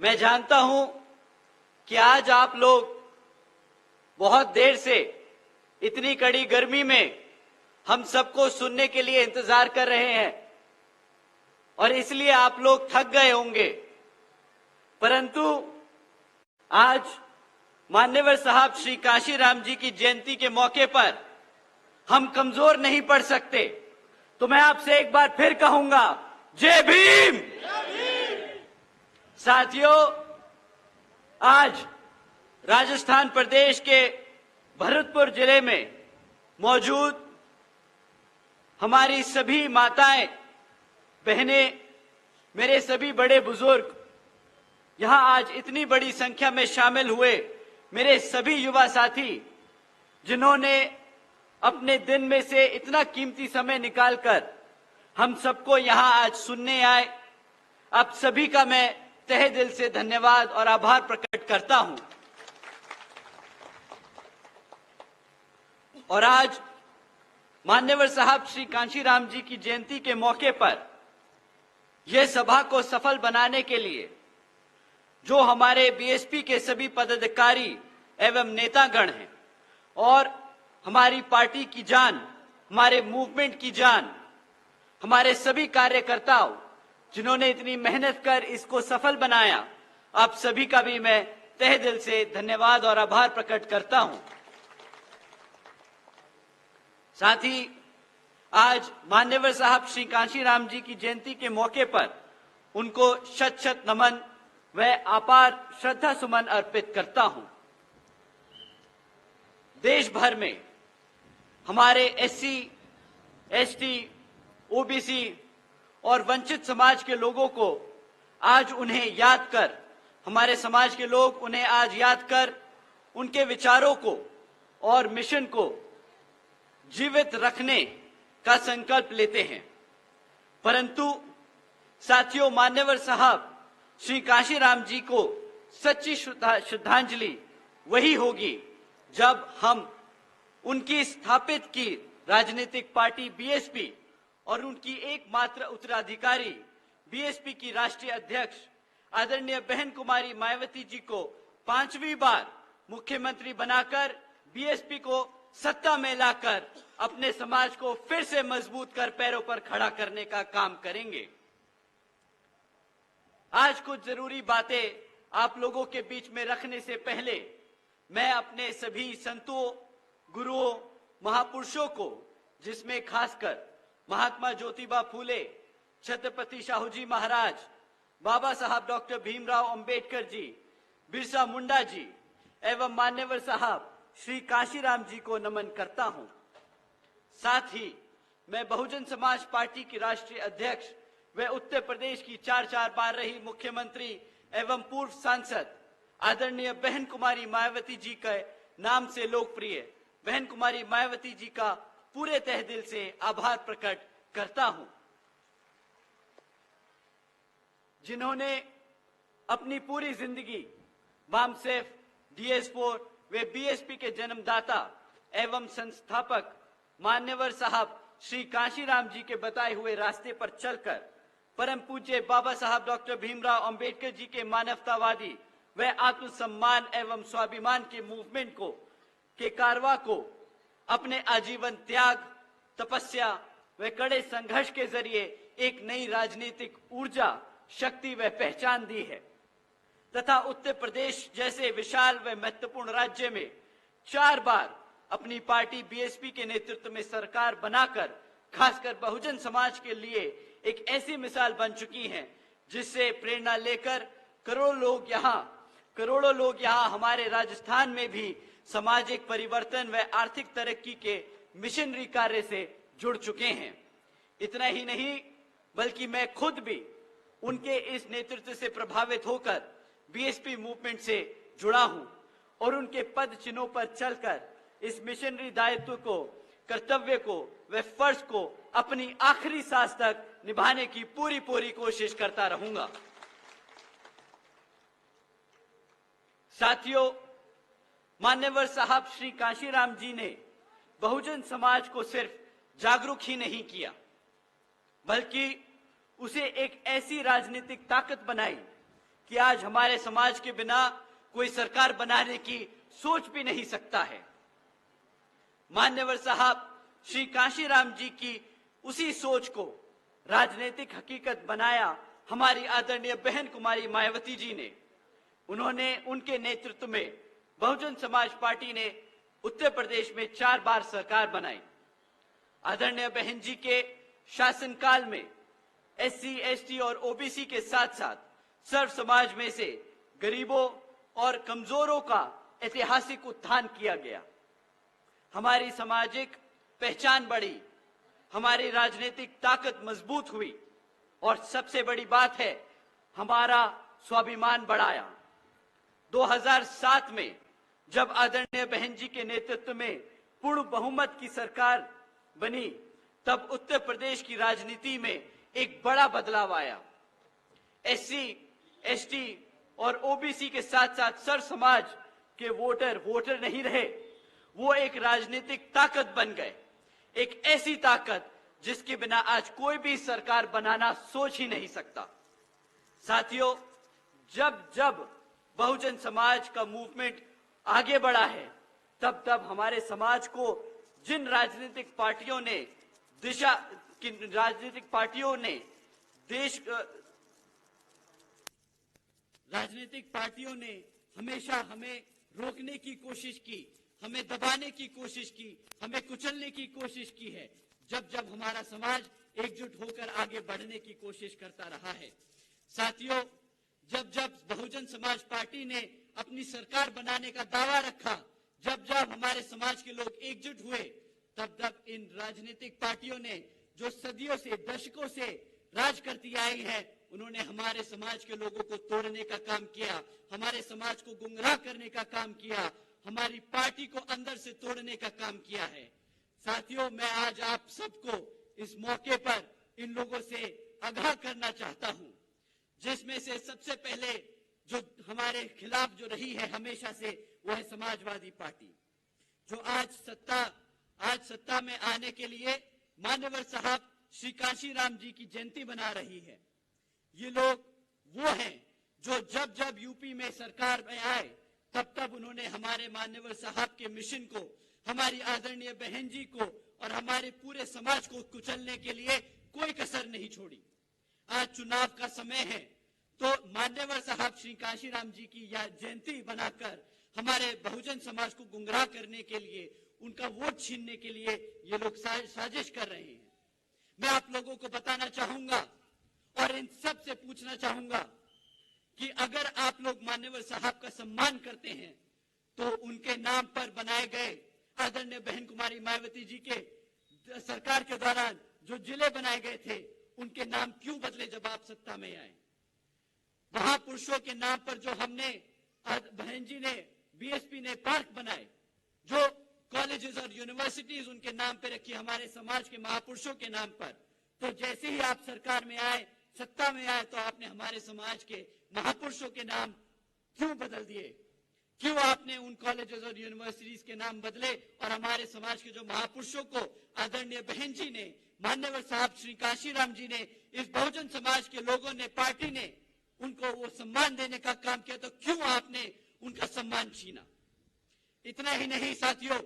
मैं जानता हूं कि आज आप लोग बहुत देर से इतनी कड़ी गर्मी में हम सबको सुनने के लिए इंतजार कर रहे हैं और इसलिए आप लोग थक गए होंगे। परंतु आज मान्यवर साहब श्री कांशीराम जी की जयंती के मौके पर हम कमजोर नहीं पड़ सकते। तो मैं आपसे एक बार फिर कहूंगा, जय भीम। साथियों, आज राजस्थान प्रदेश के भरतपुर जिले में मौजूद हमारी सभी माताएं, बहनें, मेरे सभी बड़े बुजुर्ग यहां आज इतनी बड़ी संख्या में शामिल हुए, मेरे सभी युवा साथी जिन्होंने अपने दिन में से इतना कीमती समय निकालकर हम सबको यहां आज सुनने आए, आप सभी का मैं तहे दिल से धन्यवाद और आभार प्रकट करता हूं। और आज मान्यवर साहब श्री कांशीराम जी की जयंती के मौके पर यह सभा को सफल बनाने के लिए जो हमारे बीएसपी के सभी पदाधिकारी एवं नेतागण हैं और हमारी पार्टी की जान, हमारे मूवमेंट की जान, हमारे सभी कार्यकर्ताओं जिन्होंने इतनी मेहनत कर इसको सफल बनाया, आप सभी का भी मैं तहे दिल से धन्यवाद और आभार प्रकट करता हूं। साथ ही आज मान्यवर साहब श्री कांशीराम जी की जयंती के मौके पर उनको शत शत नमन व अपार श्रद्धा सुमन अर्पित करता हूं। देश भर में हमारे एससी, एसटी, ओबीसी और वंचित समाज के लोगों को आज उन्हें याद कर, हमारे समाज के लोग उन्हें आज याद कर उनके विचारों को और मिशन को जीवित रखने का संकल्प लेते हैं। परंतु साथियों, मान्यवर साहब श्री कांशीराम जी को सच्ची श्रद्धांजलि वही होगी जब हम उनकी स्थापित की राजनीतिक पार्टी बीएसपी और उनकी एकमात्र उत्तराधिकारी बीएसपी की राष्ट्रीय अध्यक्ष आदरणीय बहन कुमारी मायावती जी को 5वीं बार मुख्यमंत्री बनाकर बीएसपी को सत्ता में लाकर अपने समाज को फिर से मजबूत कर पैरों पर खड़ा करने का काम करेंगे। आज कुछ जरूरी बातें आप लोगों के बीच में रखने से पहले मैं अपने सभी संतों, गुरुओं, महापुरुषों को, जिसमें खासकर महात्मा ज्योतिबा फूले, छत्रपति शाहू जी महाराज, बाबा साहब डॉक्टर भीमराव अंबेडकर जी, बिरसा मुंडा जी एवं मान्यवर साहब श्री कांशीराम जी को नमन करता हूं। साथ ही मैं बहुजन समाज पार्टी की राष्ट्रीय अध्यक्ष व उत्तर प्रदेश की 4 बार रही मुख्यमंत्री एवं पूर्व सांसद आदरणीय बहन कुमारी मायावती जी के नाम से लोकप्रिय बहन कुमारी मायावती जी का पूरे तहे दिल से आभार प्रकट करता हूं, जिन्होंने अपनी पूरी जिंदगी बामसेफ, डीएस4 वे बीएसपी के जन्मदाता एवं संस्थापक मान्यवर साहब श्री कांशीराम जी के बताए हुए रास्ते पर चलकर परम पूज्य बाबा साहब डॉक्टर भीमराव अंबेडकर जी के मानवतावादी व आत्मसम्मान एवं स्वाभिमान के मूवमेंट को के कारवा को अपने आजीवन त्याग, तपस्या व कड़े संघर्ष के जरिए एक नई राजनीतिक ऊर्जा, शक्ति व पहचान दी है तथा उत्तर प्रदेश जैसे विशाल व महत्वपूर्ण राज्य में 4 बार अपनी पार्टी बीएसपी के नेतृत्व में सरकार बनाकर खासकर बहुजन समाज के लिए एक ऐसी मिसाल बन चुकी हैं जिससे प्रेरणा लेकर करोड़ों लोग यहाँ हमारे राजस्थान में भी सामाजिक परिवर्तन व आर्थिक तरक्की के मिशनरी कार्य से जुड़ चुके हैं। इतना ही नहीं बल्कि मैं खुद भी उनके इस नेतृत्व से प्रभावित होकर बीएसपी मूवमेंट से जुड़ा हूं और उनके पद चिन्हों पर चलकर इस मिशनरी दायित्व को, कर्तव्य को व फर्ज को अपनी आखिरी सांस तक निभाने की पूरी कोशिश करता रहूंगा। साथियों, मान्यवर साहब श्री कांशीराम जी ने बहुजन समाज को सिर्फ जागरूक ही नहीं किया बल्कि उसे एक ऐसी राजनीतिक ताकत बनाई कि आज हमारे समाज के बिना कोई सरकार बनाने की सोच भी नहीं सकता है। मान्यवर साहब श्री कांशीराम जी की उसी सोच को राजनीतिक हकीकत बनाया हमारी आदरणीय बहन कुमारी मायावती जी ने। उन्होंने उनके नेतृत्व में बहुजन समाज पार्टी ने उत्तर प्रदेश में 4 बार सरकार बनाई। आदरणीय बहन जी के शासनकाल में एससी, एसटी और ओबीसी के साथ साथ सर्व समाज में से गरीबों और कमजोरों का ऐतिहासिक उत्थान किया गया। हमारी सामाजिक पहचान बढ़ी, हमारी राजनीतिक ताकत मजबूत हुई और सबसे बड़ी बात है हमारा स्वाभिमान बढ़ाया। 2007 में जब आदरणीय बहन जी के नेतृत्व में पूर्ण बहुमत की सरकार बनी, तब उत्तर प्रदेश की राजनीति में एक बड़ा बदलाव आया। एससी, एसटी और ओबीसी के साथ साथ सर्व समाज के वोटर नहीं रहे, वो एक राजनीतिक ताकत बन गए, एक ऐसी ताकत जिसके बिना आज कोई भी सरकार बनाना सोच ही नहीं सकता। साथियों, जब जब बहुजन समाज का मूवमेंट आगे बढ़ा है, तब तब हमारे समाज को जिन राजनीतिक पार्टियों ने हमेशा हमें रोकने की कोशिश की, हमें दबाने की कोशिश की, हमें कुचलने की कोशिश की है। जब जब हमारा समाज एकजुट होकर आगे बढ़ने की कोशिश करता रहा है। साथियों, जब जब बहुजन समाज पार्टी ने अपनी सरकार बनाने का दावा रखा, जब जब हमारे समाज के लोग एकजुट हुए, तब तब इन राजनीतिक पार्टियों ने जो सदियों से, दशकों से राज करती आई है, उन्होंने हमारे समाज के लोगों को तोड़ने का काम किया, हमारे समाज को गुमराह करने का काम किया, हमारी पार्टी को अंदर से तोड़ने का काम किया है। साथियों, मैं आज आप सबको इस मौके पर इन लोगों से आगाह करना चाहता हूं, जिसमें से सबसे पहले जो हमारे खिलाफ जो रही है हमेशा से, वो है समाजवादी पार्टी, जो आज सत्ता में आने के लिए मान्यवर साहब श्री कांशीराम जी की जयंती बना रही है। ये लोग वो हैं जो जब जब यूपी में सरकार में आए, तब तब उन्होंने हमारे मान्यवर साहब के मिशन को, हमारी आदरणीय बहन जी को और हमारे पूरे समाज को कुचलने के लिए कोई कसर नहीं छोड़ी। आज चुनाव का समय है, तो मान्यवर साहब श्री कांशीराम जी की जयंती बनाकर हमारे बहुजन समाज को गुमराह करने के लिए, उनका वोट छीनने के लिए ये लोग साजिश कर रहे हैं। मैं आप लोगों को बताना चाहूंगा और इन सब से पूछना चाहूंगा कि अगर आप लोग मान्यवर साहब का सम्मान करते हैं, तो उनके नाम पर बनाए गए आदरणीय बहन कुमारी मायावती जी के सरकार के दौरान जो जिले बनाए गए थे, उनके नाम क्यों बदले जब आप सत्ता में आए? महापुरुषों के नाम पर जो हमने, बहन जी ने, बीएसपी ने पार्क बनाए, जो कॉलेजेस और यूनिवर्सिटीज उनके नाम पे रखी हमारे समाज के महापुरुषों के नाम पर, तो जैसे ही आप सरकार में आए, सत्ता में आए, तो आपने हमारे समाज के महापुरुषों के नाम क्यों बदल दिए? क्यों आपने उन कॉलेजेस और यूनिवर्सिटीज के नाम बदले और हमारे समाज के जो महापुरुषों को आदरणीय बहन जी ने, मान्यवर साहब श्री कांशीराम जी ने, इस बहुजन समाज के लोगों ने, पार्टी ने उनको वो सम्मान देने का काम किया, तो क्यों आपने उनका सम्मान छीना? इतना ही नहीं साथियों,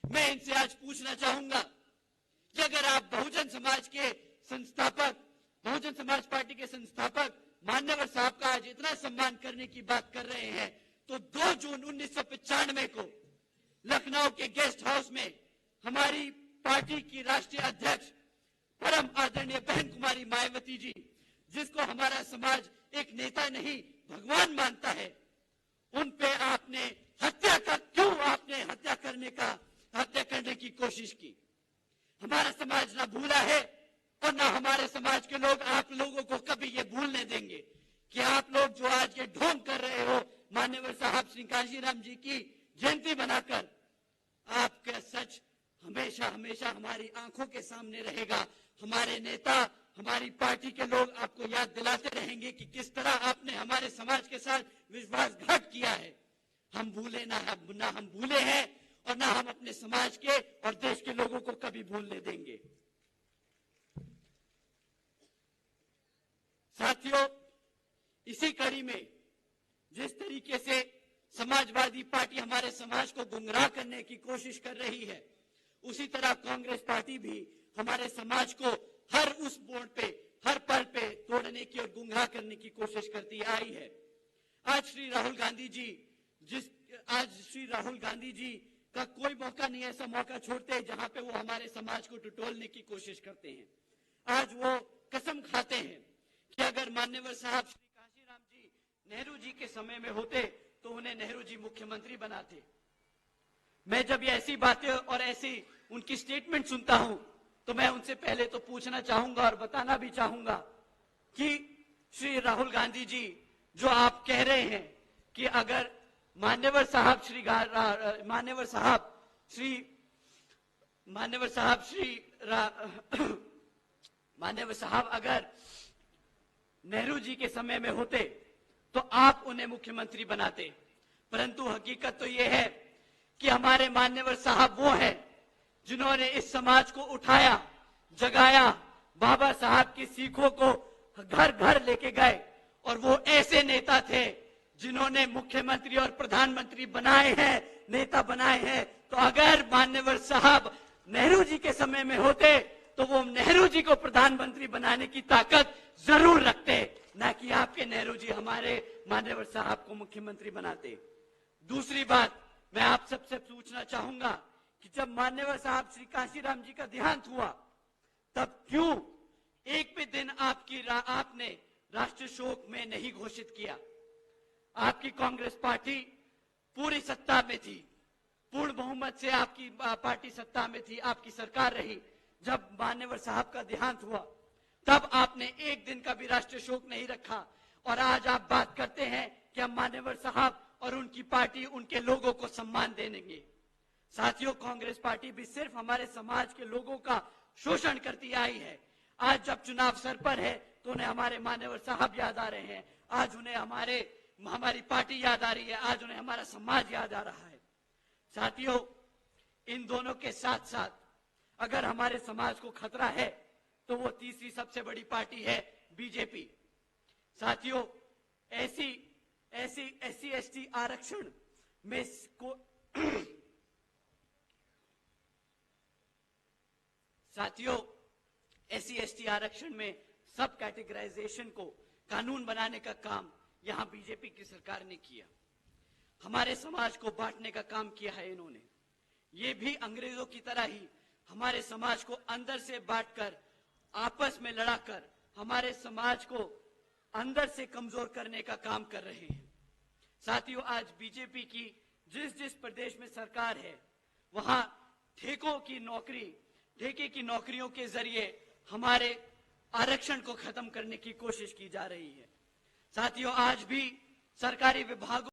मैं इनसे आज पूछना चाहूंगा कि अगर आप बहुजन समाज के संस्थापक, बहुजन समाज पार्टी के संस्थापक मान्यवर साहब का आज इतना सम्मान करने की बात कर रहे हैं, तो 2 जून 1995 को लखनऊ के गेस्ट हाउस में हमारी पार्टी की राष्ट्रीय अध्यक्ष परम आदरणीय बहन कुमारी मायावती जी, जिसको हमारा समाज एक नेता नहीं भगवान मानता है, उन पे आपने हत्या करने की कोशिश की। हमारा समाज ना भूला है और ना हमारे समाज के लोग आप लोगों को कभी ये भूलने देंगे कि आप लोग जो आज ये ढोंग कर रहे हो मान्यवर साहब श्री कांशीराम जी की जयंती बनाकर, आपका सच हमेशा हमेशा हमारी आंखों के सामने रहेगा। हमारे नेता, हमारी पार्टी के लोग आपको याद दिलाते रहेंगे कि किस तरह आपने हमारे समाज के साथ विश्वासघात किया है। हम भूले ना हम भूले हैं और ना हम अपने समाज के और देश के लोगों को कभी भूलने देंगे। साथियों, इसी कड़ी में जिस तरीके से समाजवादी पार्टी हमारे समाज को गुमराह करने की कोशिश कर रही है, उसी तरह कांग्रेस पार्टी भी हमारे समाज को हर उस मोड़ पे, हर पल पे तोड़ने की और गुमराह करने की कोशिश करती आई है। आज श्री राहुल गांधी जी का कोई मौका नहीं ऐसा मौका छोड़ते जहां पे वो हमारे समाज को टटोलने की कोशिश करते हैं। आज वो कसम खाते हैं कि अगर मान्यवर साहब श्री कांशीराम जी नेहरू जी के समय में होते तो उन्हें नेहरू जी मुख्यमंत्री बनाते। मैं जब ये ऐसी बातें और ऐसी उनकी स्टेटमेंट सुनता हूं तो मैं उनसे पहले तो पूछना चाहूंगा और बताना भी चाहूंगा कि श्री राहुल गांधी जी, जो आप कह रहे हैं कि अगर मान्यवर साहब अगर नेहरू जी के समय में होते तो आप उन्हें मुख्यमंत्री बनाते, परंतु हकीकत तो यह है कि हमारे मान्यवर साहब वो हैं जिन्होंने इस समाज को उठाया, जगाया, बाबा साहब की सीखों को घर घर लेके गए और वो ऐसे नेता थे जिन्होंने मुख्यमंत्री और प्रधानमंत्री बनाए हैं, नेता बनाए हैं। तो अगर मान्यवर साहब नेहरू जी के समय में होते तो वो नेहरू जी को प्रधानमंत्री बनाने की ताकत जरूर रखते, ना कि आपके नेहरू जी हमारे मान्यवर साहब को मुख्यमंत्री बनाते। दूसरी बात मैं आप सबसे पूछना चाहूंगा कि जब मान्यवर साहब श्री कांशीराम जी का देहांत हुआ तब क्यों एक भी दिन आपने राष्ट्रीय शोक में नहीं घोषित किया? आपकी कांग्रेस पार्टी पूरी सत्ता में थी, पूर्ण बहुमत से आपकी पार्टी सत्ता में थी, आपकी सरकार रही। जब मान्यवर साहब का देहांत हुआ तब आपने एक दिन का भी राष्ट्रीय शोक नहीं रखा और आज आप बात करते हैं कि हम मान्यवर साहब और उनकी पार्टी उनके लोगों को सम्मान देंगे। साथियों, कांग्रेस पार्टी भी सिर्फ हमारे समाज के लोगों का शोषण करती आई है। आज जब चुनाव सर पर है तो उन्हें हमारे मान्यवर साहब याद आ रहे हैं, आज उन्हें हमारी पार्टी याद आ रही है, आज उन्हें हमारा समाज याद आ रहा है। साथियों, इन दोनों के साथ साथ अगर हमारे समाज को खतरा है तो वो तीसरी सबसे बड़ी पार्टी है बीजेपी। साथियों, एससी एसटी आरक्षण में एससी एसटी आरक्षण में सब कैटेगराइजेशन को कानून बनाने का काम यहां बीजेपी की सरकार ने किया। हमारे समाज को बांटने का काम किया है इन्होंने। ये भी अंग्रेजों की तरह ही हमारे समाज को अंदर से बांटकर, आपस में लड़ाकर हमारे समाज को अंदर से कमजोर करने का काम कर रहे हैं। साथियों, आज बीजेपी की जिस प्रदेश में सरकार है वहां ठेके की नौकरियों के जरिए हमारे आरक्षण को खत्म करने की कोशिश की जा रही है। साथियों, आज भी सरकारी विभागों